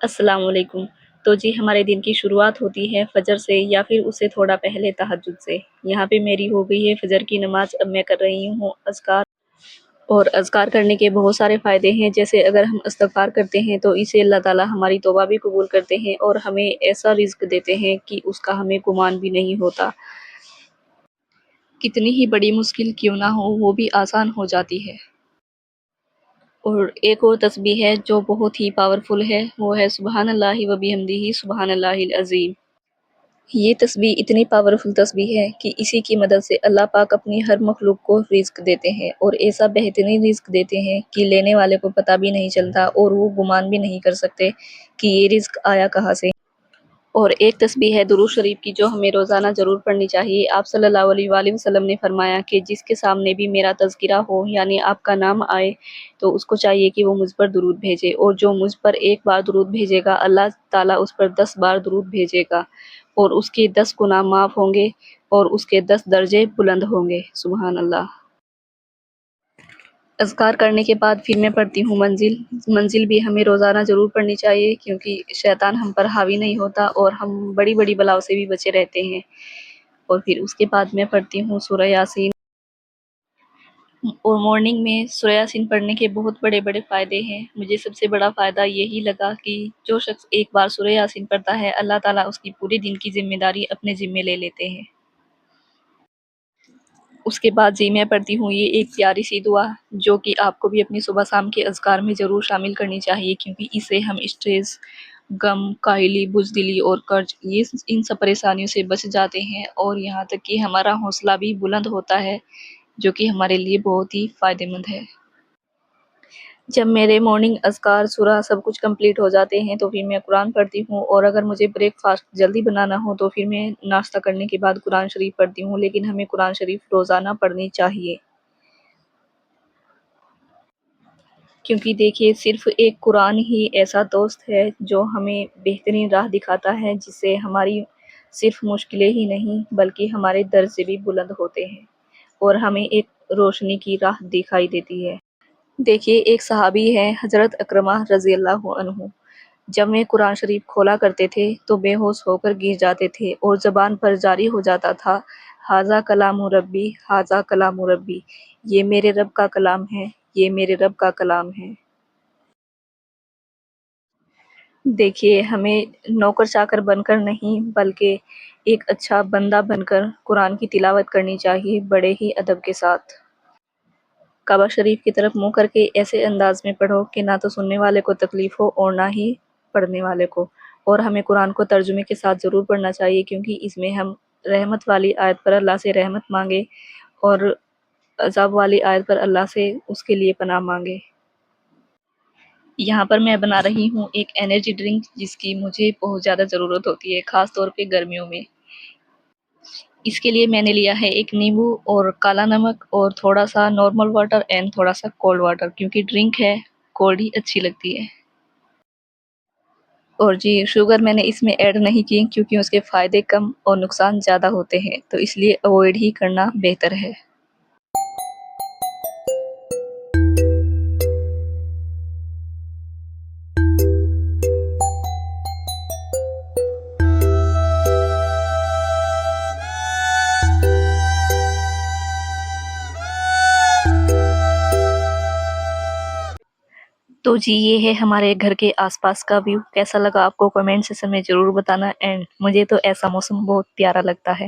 السلام علیکم۔ تو جی ہمارے دن کی شروعات ہوتی ہے فجر سے یا پھر اس سے تھوڑا پہلے تہجد سے۔ یہاں پہ میری ہو گئی ہے فجر کی نماز، اب میں کر رہی ہوں اذکار۔ اور اذکار کرنے کے بہت سارے فائدے ہیں، جیسے اگر ہم استغفار کرتے ہیں تو اسے اللہ تعالیٰ ہماری توبہ بھی قبول کرتے ہیں اور ہمیں ایسا رزق دیتے ہیں کہ اس کا ہمیں گمان بھی نہیں ہوتا۔ کتنی ہی بڑی مشکل کیوں نہ ہو وہ بھی آسان ہو جاتی ہے۔ اور ایک اور تسبیح ہے جو بہت ہی پاورفل ہے، وہ ہے سبحان اللہ و بحمدہ سبحان اللہ العظیم۔ یہ تسبیح اتنی پاورفل تسبیح ہے کہ اسی کی مدد سے اللہ پاک اپنی ہر مخلوق کو رزق دیتے ہیں، اور ایسا بہترین رزق دیتے ہیں کہ لینے والے کو پتہ بھی نہیں چلتا اور وہ گمان بھی نہیں کر سکتے کہ یہ رزق آیا کہاں سے۔ اور ایک تسبیح ہے درود شریف کی جو ہمیں روزانہ ضرور پڑھنی چاہیے۔ آپ صلی اللہ علیہ وآلہ وسلم نے فرمایا کہ جس کے سامنے بھی میرا تذکرہ ہو، یعنی آپ کا نام آئے، تو اس کو چاہیے کہ وہ مجھ پر درود بھیجے، اور جو مجھ پر ایک بار درود بھیجے گا اللہ تعالیٰ اس پر 10 بار درود بھیجے گا، اور اس کے 10 گناہ معاف ہوں گے اور اس کے 10 درجے بلند ہوں گے۔ سبحان اللہ۔ اذکار کرنے کے بعد پھر میں پڑھتی ہوں منزل بھی ہمیں روزانہ ضرور پڑھنی چاہیے، کیونکہ شیطان ہم پر حاوی نہیں ہوتا اور ہم بڑی بڑی بلاؤں سے بھی بچے رہتے ہیں۔ اور پھر اس کے بعد میں پڑھتی ہوں سورہ یاسین۔ اور مارننگ میں سورہ یاسین پڑھنے کے بہت بڑے بڑے فائدے ہیں۔ مجھے سب سے بڑا فائدہ یہی لگا کہ جو شخص ایک بار سورہ یاسین پڑھتا ہے، اللہ تعالیٰ اس کی پورے دن کی ذمہ داری اپنے ذمے لے لیتے ہیں۔ اس کے بعد جی میں پڑھتی ہوں یہ ایک پیاری سی دعا، جو کہ آپ کو بھی اپنی صبح شام کے اذکار میں ضرور شامل کرنی چاہیے، کیونکہ اس سے ہم اسٹریس، غم، کاہلی، بزدلی اور قرض ان سب پریشانیوں سے بچ جاتے ہیں، اور یہاں تک کہ ہمارا حوصلہ بھی بلند ہوتا ہے، جو کہ ہمارے لیے بہت ہی فائدہ مند ہے۔ جب میرے مارننگ اذکار سورہ سب کچھ کمپلیٹ ہو جاتے ہیں تو پھر میں قرآن پڑھتی ہوں، اور اگر مجھے بریک فاسٹ جلدی بنانا ہو تو پھر میں ناشتہ کرنے کے بعد قرآن شریف پڑھتی ہوں، لیکن ہمیں قرآن شریف روزانہ پڑھنی چاہیے، کیونکہ دیکھیے صرف ایک قرآن ہی ایسا دوست ہے جو ہمیں بہترین راہ دکھاتا ہے، جس سے ہماری صرف مشکلیں ہی نہیں بلکہ ہمارے درجے بھی بلند ہوتے ہیں اور ہمیں ایک روشنی کی راہ دکھائی دیتی ہے۔ دیکھیے ایک صحابی ہے حضرت اکرمہ رضی اللہ عنہ، جب میں قرآن شریف کھولا کرتے تھے تو بے ہوش ہو کر گر جاتے تھے اور زبان پر جاری ہو جاتا تھا، ھذا کلام ربی، ھذا کلام ربی، یہ میرے رب کا کلام ہے، یہ میرے رب کا کلام ہے۔ دیکھیے ہمیں نوکر چاکر بن کر نہیں بلکہ ایک اچھا بندہ بن کر قرآن کی تلاوت کرنی چاہیے، بڑے ہی ادب کے ساتھ۔ کعبہ شریف کی طرف منہ کر کے ایسے انداز میں پڑھو کہ نہ تو سننے والے کو تکلیف ہو اور نہ ہی پڑھنے والے کو۔ اور ہمیں قرآن کو ترجمے کے ساتھ ضرور پڑھنا چاہیے، کیونکہ اس میں ہم رحمت والی آیت پر اللہ سے رحمت مانگے اور عذاب والی آیت پر اللہ سے اس کے لیے پناہ مانگے۔ یہاں پر میں بنا رہی ہوں ایک انرجی ڈرنک، جس کی مجھے بہت زیادہ ضرورت ہوتی ہے، خاص طور پہ گرمیوں میں۔ اس کے لیے میں نے لیا ہے ایک نیمبو اور کالا نمک اور تھوڑا سا نارمل واٹر اینڈ تھوڑا سا کولڈ واٹر، کیونکہ ڈرنک ہے کولڈ ہی اچھی لگتی ہے۔ اور جی شوگر میں نے اس میں ایڈ نہیں کی، کیونکہ اس کے فائدے کم اور نقصان زیادہ ہوتے ہیں، تو اس لیے اوائڈ ہی کرنا بہتر ہے۔ تو جی یہ ہے ہمارے گھر کے آس پاس کا ویو، کیسا لگا آپ کو کمنٹ سیکشن میں ضرور بتانا، اینڈ مجھے تو ایسا موسم بہت پیارا لگتا ہے۔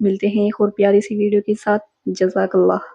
ملتے ہیں ایک اور پیاری سی ویڈیو کے ساتھ۔ جزاک اللہ۔